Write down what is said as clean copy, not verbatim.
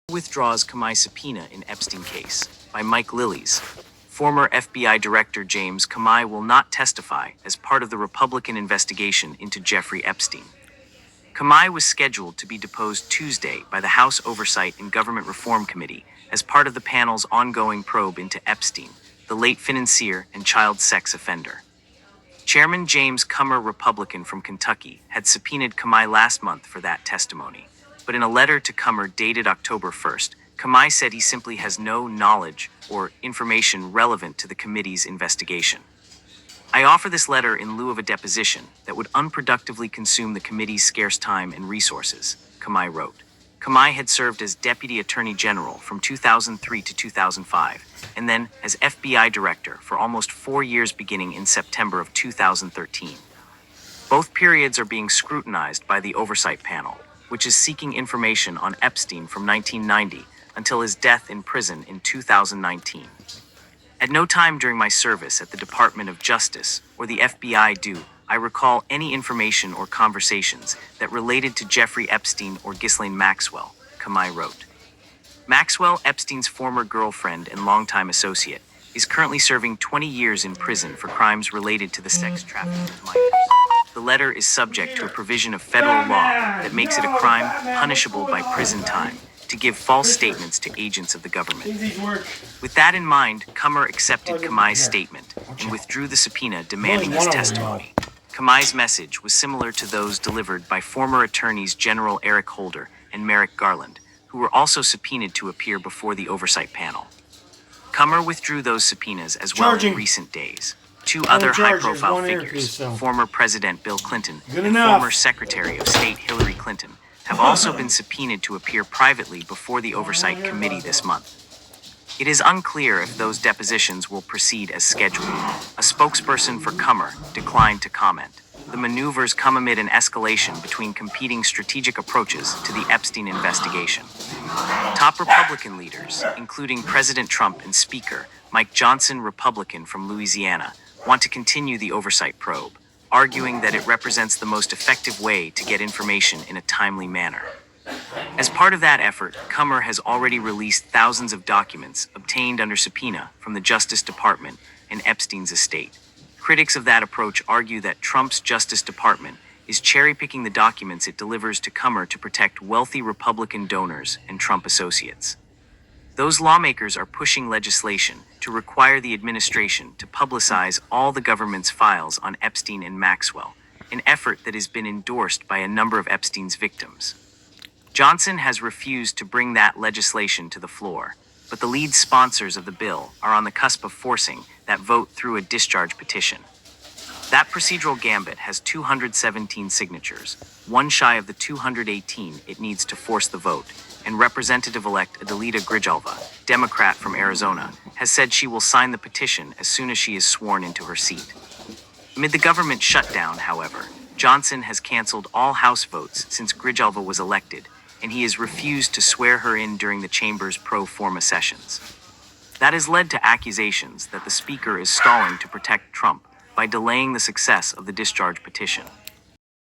Withdraws Comey subpoena in Epstein case by Mike Lillies. Former FBI Director James Comey will not testify as part of the Republican investigation into Jeffrey Epstein. Comey was scheduled to be deposed Tuesday by the House Oversight and Government Reform Committee as part of the panel's ongoing probe into Epstein, the late financier and child sex offender. Chairman James Comey, Republican from Kentucky, had subpoenaed Comey last month for that testimony. But in a letter to Comey dated October 1st, Comey said he simply has no knowledge or information relevant to the committee's investigation. I offer this letter in lieu of a deposition that would unproductively consume the committee's scarce time and resources, Comey wrote. Comey had served as Deputy Attorney General from 2003 to 2005, and then as FBI Director for almost 4 years beginning in September of 2013. Both periods are being scrutinized by the Oversight Panel, which is seeking information on Epstein from 1990 until his death in prison in 2019. At no time during my service at the Department of Justice or the FBI do I recall any information or conversations that related to Jeffrey Epstein or Ghislaine Maxwell, Comey wrote. Maxwell, Epstein's former girlfriend and longtime associate, is currently serving 20 years in prison for crimes related to the sex trafficking of minors. The letter is subject to a provision of federal law that makes it a crime punishable by prison time to give false statements to agents of the government. With that in mind, Comey accepted Comey's statement and withdrew the subpoena demanding his testimony. Comey's message was similar to those delivered by former attorneys General Eric Holder and Merrick Garland, who were also subpoenaed to appear before the Oversight Panel. Comey withdrew those subpoenas as well in recent days. Two other high-profile figures, former President Bill Clinton and former Secretary of State Hillary Clinton, have also been subpoenaed to appear privately before the Oversight Committee this month. It is unclear if those depositions will proceed as scheduled. A spokesperson for Comey declined to comment. The maneuvers come amid an escalation between competing strategic approaches to the Epstein investigation. Top Republican leaders, including President Trump and Speaker Mike Johnson, Republican from Louisiana, want to continue the oversight probe, arguing that it represents the most effective way to get information in a timely manner. As part of that effort, Comey has already released thousands of documents obtained under subpoena from the Justice Department and Epstein's estate. Critics of that approach argue that Trump's Justice Department is cherry-picking the documents it delivers to Comey to protect wealthy Republican donors and Trump associates. Those lawmakers are pushing legislation to require the administration to publicize all the government's files on Epstein and Maxwell, an effort that has been endorsed by a number of Epstein's victims. Johnson has refused to bring that legislation to the floor, but the lead sponsors of the bill are on the cusp of forcing that vote through a discharge petition. That procedural gambit has 217 signatures, one shy of the 218 it needs to force the vote, and Representative-elect Adelita Grijalva, Democrat from Arizona, has said she will sign the petition as soon as she is sworn into her seat. Amid the government shutdown, however, Johnson has canceled all House votes since Grijalva was elected, and he has refused to swear her in during the chamber's pro forma sessions. That has led to accusations that the Speaker is stalling to protect Trump by delaying the success of the discharge petition.